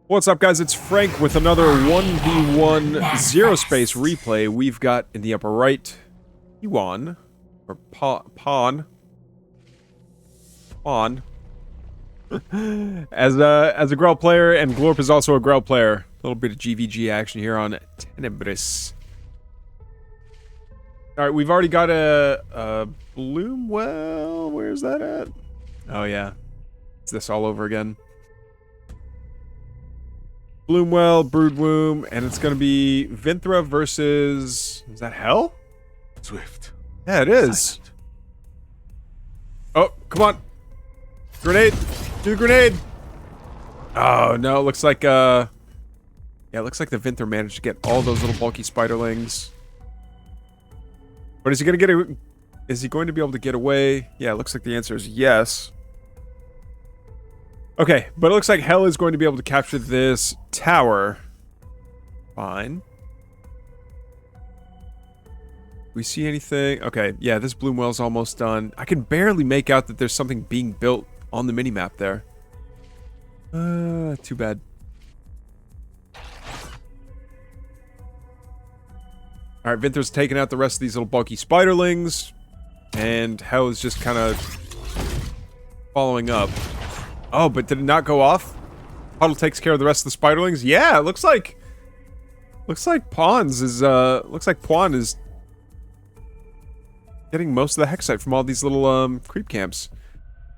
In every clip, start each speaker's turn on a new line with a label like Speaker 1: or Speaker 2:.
Speaker 1: What's up, guys? It's Frank with another 1v1 ZeroSpace replay. We've got in the upper right, Yuan, or Pawn. as a Grell player, and Glorp is also a Grell player. A little bit of GVG action here on Tenebris. Alright, we've already got a Bloomwell. Where's that at? Oh, yeah. It's this all over again. Bloomwell, Broodwomb, and it's going to be Vinthra versus... Is that Hell?
Speaker 2: Swift.
Speaker 1: Yeah, it is.
Speaker 2: Silent.
Speaker 1: Oh, come on. Grenade. Do the grenade. Oh, no. It looks like, yeah, it looks like the Vinthra managed to get all those little bulky spiderlings. But is he going to get is he going to be able to get away? Yeah, it looks like the answer is yes. Okay, but it looks like Hell is going to be able to capture this tower. Fine. We see anything? Okay, yeah, this Bloomwell's almost done. I can barely make out that there's something being built on the minimap there. Too bad. Alright, Vinthra's taking out the rest of these little bulky spiderlings. And Hell is just kind of following up. Oh, but did it not go off? Puddle takes care of the rest of the spiderlings? Yeah, it looks like Pawn is getting most of the hexite from all these little creep camps.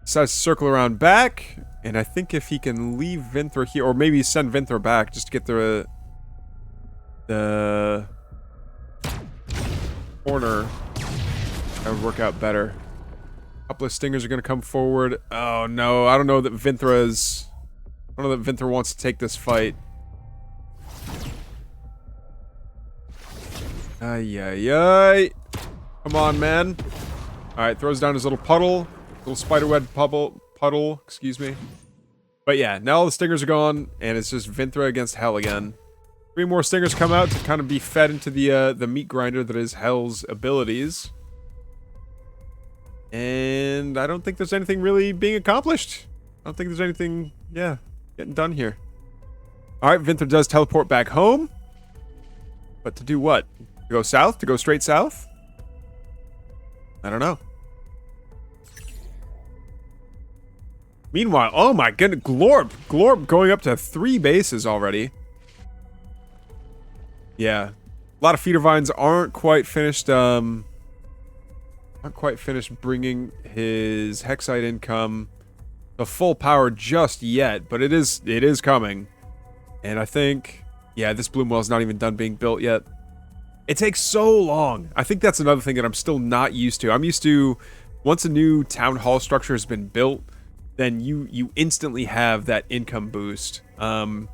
Speaker 1: Decides to circle around back, and I think if he can leave Vinthra here, or maybe send Vinthra back just to get the corner, that would work out better. A couple of stingers are going to come forward. Oh no, I don't know that Vinthra wants to take this fight. Ay. Come on, man. Alright, throws down his little puddle. Little spiderweb puddle, excuse me. But yeah, now all the stingers are gone, and it's just Vinthra against Hell again. 3 more stingers come out to kind of be fed into the meat grinder that is Hell's abilities. And I don't think there's anything really being accomplished. I don't think there's anything, yeah, getting done here. Alright, Vinthra does teleport back home. But to do what? To go south? To go straight south? I don't know. Meanwhile, oh my goodness, Glorp going up to 3 bases already. Yeah. A lot of feeder vines aren't quite finished, bringing his hexite income to full power just yet, but it is coming. And I think, yeah, this Bloomwell's not even done being built yet. It takes so long. I think that's another thing that I'm still not used to. I'm used to, once a new town hall structure has been built, then you instantly have that income boost. But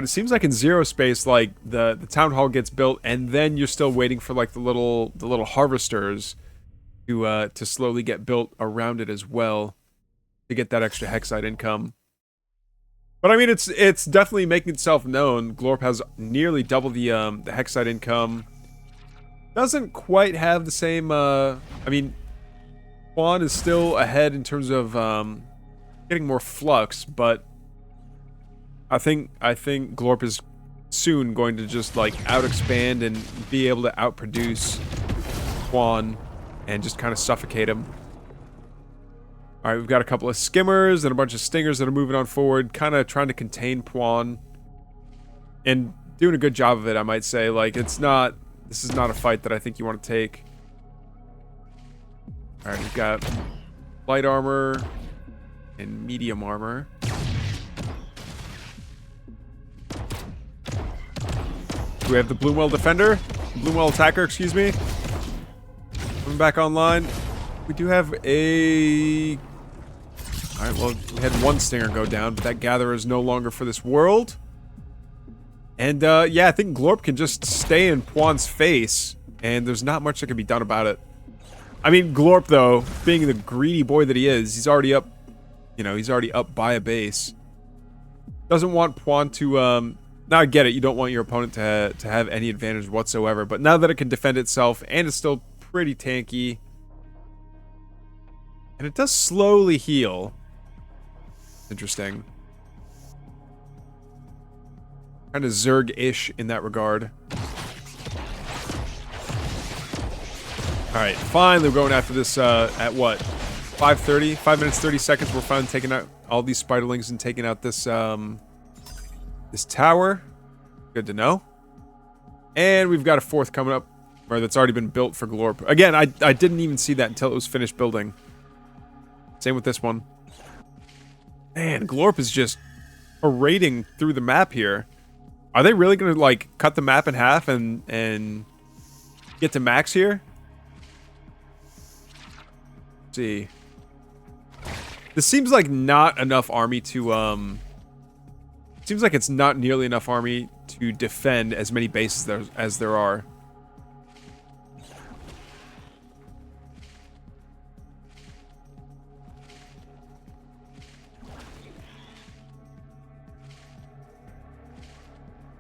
Speaker 1: it seems like in ZeroSpace, like the town hall gets built, and then you're still waiting for like the little harvesters to slowly get built around it as well to get that extra hexite income. But I mean, it's definitely making itself known. Glorp has nearly double the hexite income. Doesn't quite have the same. I mean, Quan is still ahead in terms of getting more flux, but I think Glorp is soon going to just like out-expand and be able to outproduce Quan and just kind of suffocate him. Alright, we've got a couple of skimmers and a bunch of stingers that are moving on forward, kind of trying to contain Puan. And doing a good job of it, I might say. Like, this is not a fight that I think you want to take. Alright, we've got light armor and medium armor. Do we have the Bloomwell defender? Bloomwell attacker, excuse me. Coming back online. We do have a... Alright, well, we had 1 stinger go down, but that gatherer is no longer for this world. And, yeah, I think Glorp can just stay in Puan's face, and there's not much that can be done about it. I mean, Glorp, though, being the greedy boy that he is, he's already up, you know, he's already up by a base. Doesn't want Puan to, now I get it, you don't want your opponent to have any advantage whatsoever, but now that it can defend itself, and it's still pretty tanky, and it does slowly heal. Interesting. Kind of Zerg-ish in that regard. Alright, finally we're going after this, at what? 5:30? 5 minutes, 30 seconds. We're finally taking out all these spiderlings and taking out this, this tower. Good to know. And we've got a fourth coming up, or that's already been built for Glorp. Again, I didn't even see that until it was finished building. Same with this one. Man, Glorp is just parading through the map here. Are they really gonna, like, cut the map in half and get to max here? Let's see. This seems like not enough army to, seems like it's not nearly enough army to defend as many bases as there are.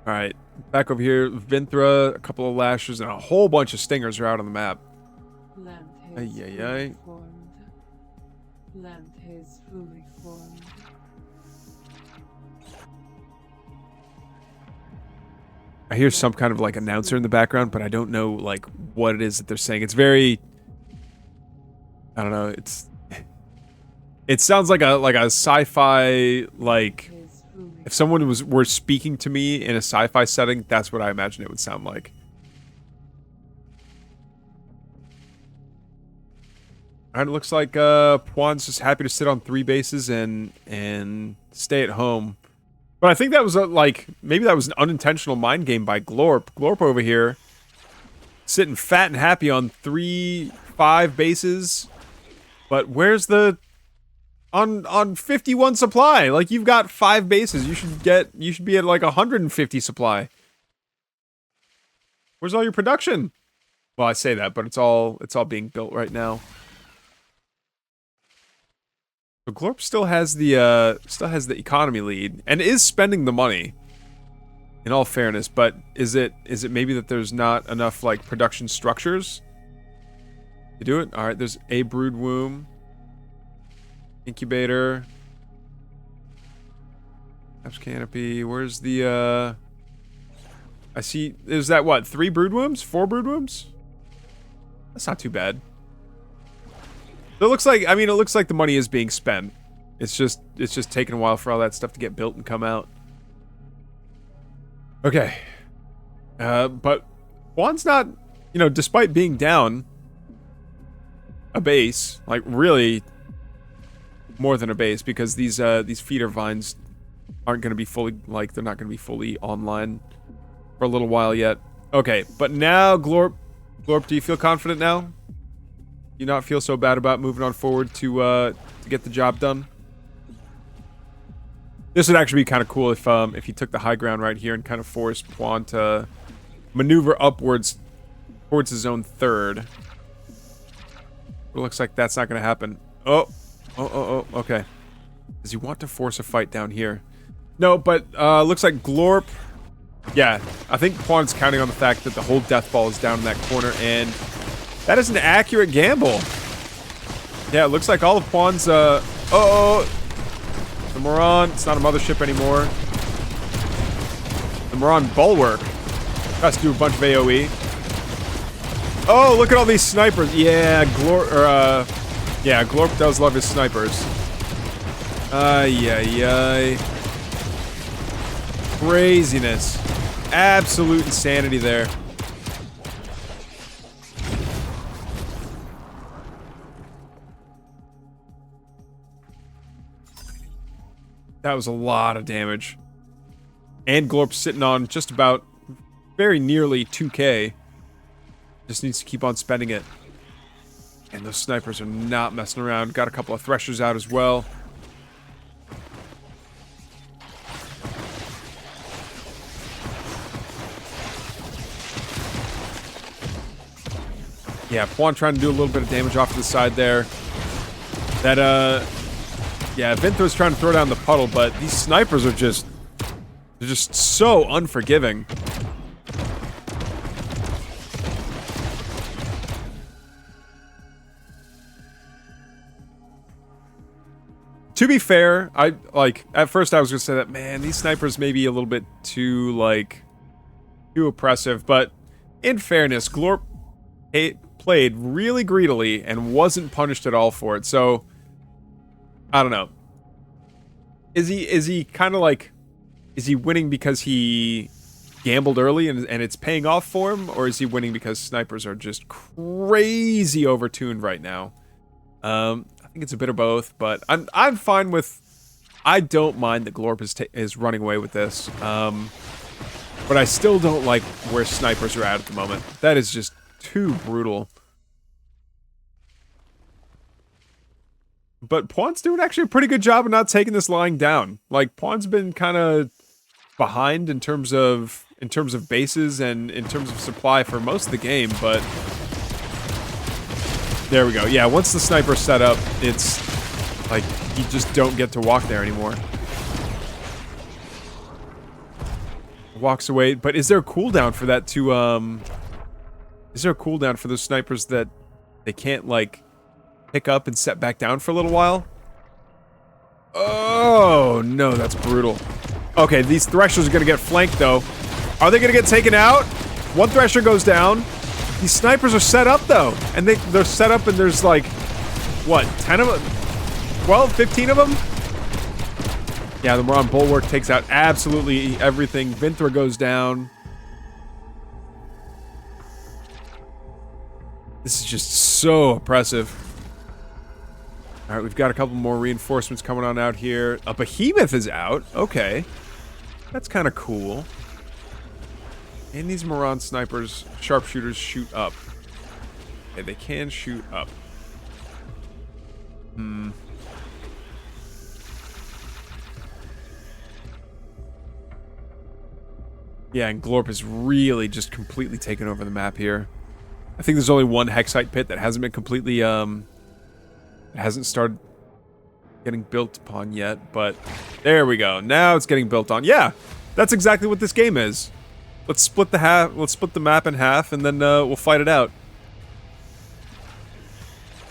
Speaker 1: Alright, back over here, Vinthra, a couple of lashers, and a whole bunch of stingers are out on the map. Ay, ay, ay.
Speaker 2: Land is fully formed.
Speaker 1: I hear some kind of like announcer in the background, but I don't know like what it is that they're saying. It's very, I don't know. It sounds like a sci-fi, like if someone were speaking to me in a sci-fi setting, that's what I imagine it would sound like. Alright, it looks like Puan's just happy to sit on 3 bases and stay at home. But I think that was like, maybe that was an unintentional mind game by Glorp. Glorp over here, sitting fat and happy on 5 bases. But where's the on 51 supply? Like, you've got 5 bases. You should be at like 150 supply. Where's all your production? Well, I say that, but it's all being built right now. So Glorp still has the economy lead and is spending the money. In all fairness, but is it maybe that there's not enough like production structures to do it? All right, there's a brood womb, incubator, Apps canopy. Where's the I see. Is that what? 3 brood wombs? 4 brood wombs? That's not too bad. It looks like, I mean, it looks like the money is being spent. It's just taking a while for all that stuff to get built and come out. Okay. But Juan's not, you know, despite being down a base, like really more than a base, because these feeder vines aren't going to be fully, like, they're not going to be fully online for a little while yet. Okay, but now Glorp, do you feel confident now? Do you not feel so bad about moving on forward to get the job done? This would actually be kind of cool if you took the high ground right here and kind of forced Puan to maneuver upwards towards his own third. It looks like that's not going to happen. Oh, okay. Does he want to force a fight down here? No, but looks like Glorp. Yeah, I think Puan's counting on the fact that the whole death ball is down in that corner, and that is an accurate gamble. Yeah, it looks like all of Puan's, the Moran, it's not a mothership anymore. The Moran Bulwark has to do a bunch of AoE. Oh, look at all these snipers. Yeah, Glorp does love his snipers. Ay. Craziness. Absolute insanity there. That was a lot of damage. And Glorp's sitting on just about very nearly 2k. Just needs to keep on spending it. And those snipers are not messing around. Got a couple of threshers out as well. Yeah, Puan trying to do a little bit of damage off to the side there. That, yeah, Vinthra's trying to throw down the puddle, but these snipers are just... they're just so unforgiving. To be fair, at first I was gonna say that, man, these snipers may be a little bit too oppressive, but in fairness, Glorp played really greedily and wasn't punished at all for it. So I don't know. Is he kind of like, is he winning because he gambled early and it's paying off for him, or is he winning because snipers are just crazy overtuned right now? I think it's a bit of both, but I'm fine with. I don't mind that Glorp is running away with this, but I still don't like where snipers are at the moment. That is just too brutal. But Puan's doing actually a pretty good job of not taking this lying down. Like, Puan's been kind of behind in terms of bases and in terms of supply for most of the game, but there we go. Yeah, once the sniper's set up, it's like you just don't get to walk there anymore. Walks away, but is there a cooldown for that to is there a cooldown for those snipers that they can't like pick up and set back down for a little while? Oh no, that's brutal. Okay, these Threshers are gonna get flanked though. Are they gonna get taken out? One Thresher goes down. These snipers are set up though, and they're set up, and there's like, what, 10 of them? 12, 15 of them? Yeah, the Moron Bulwark takes out absolutely everything. Vinthra goes down. This is just so oppressive. All right, we've got a couple more reinforcements coming on out here. A Behemoth is out. Okay. That's kind of cool. And these Moron snipers, sharpshooters shoot up. Okay, they can shoot up. Yeah, and Glorp is really just completely taken over the map here. I think there's only one Hexite pit that hasn't been completely, it hasn't started getting built upon yet, but there we go. Now it's getting built on. Yeah, that's exactly what this game is. Let's split the map in half, and then we'll fight it out.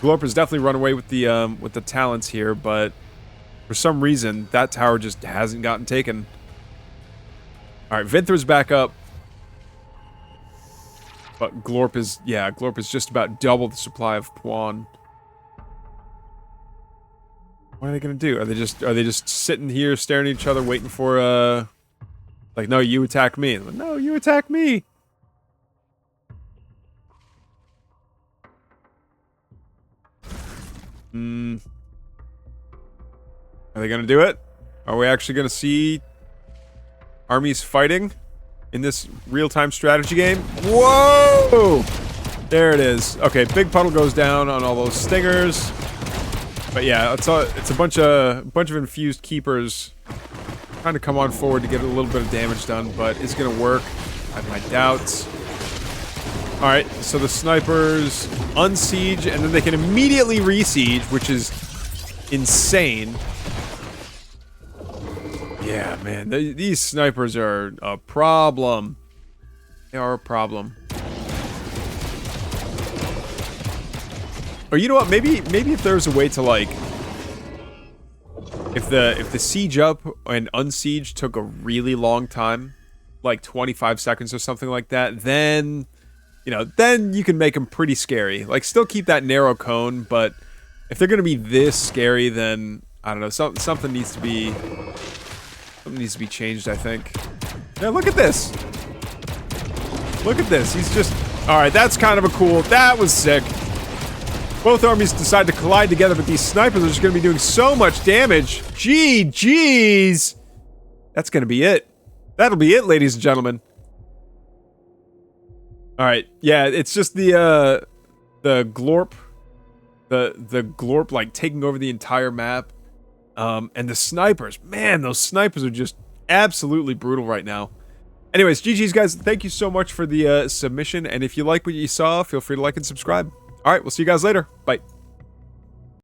Speaker 1: Glorp has definitely run away with the talents here, but for some reason that tower just hasn't gotten taken. All right, Vinthra's back up, but Glorp is just about double the supply of Puan. What are they gonna do? Are they just sitting here staring at each other, waiting for like, no, you attack me. No, you attack me. Are they gonna do it? Are we actually gonna see armies fighting in this real-time strategy game? Whoa! There it is. Okay, Big Puddle goes down on all those stingers. But yeah, it's a bunch of infused keepers trying to come on forward to get a little bit of damage done, but is it gonna work? I have my doubts. Alright, so the snipers unsiege, and then they can immediately re-siege, which is insane. Yeah, man, these snipers are a problem. They are a problem. Or you know what? Maybe if there's a way to like, if the siege up and unsiege took a really long time, like 25 seconds or something like that, then then you can make them pretty scary. Like, still keep that narrow cone, but if they're gonna be this scary, then I don't know. Something needs to be changed, I think. Now look at this. Look at this. He's just all right. That's kind of a cool. That was sick. Both armies decide to collide together, but these snipers are just going to be doing so much damage. Jeez. That's going to be it. That'll be it, ladies and gentlemen. All right. Yeah, it's just the Glorp. The Glorp, like, taking over the entire map. And the snipers. Man, those snipers are just absolutely brutal right now. Anyways, GG's, guys. Thank you so much for the submission. And if you like what you saw, feel free to like and subscribe. All right, we'll see you guys later. Bye.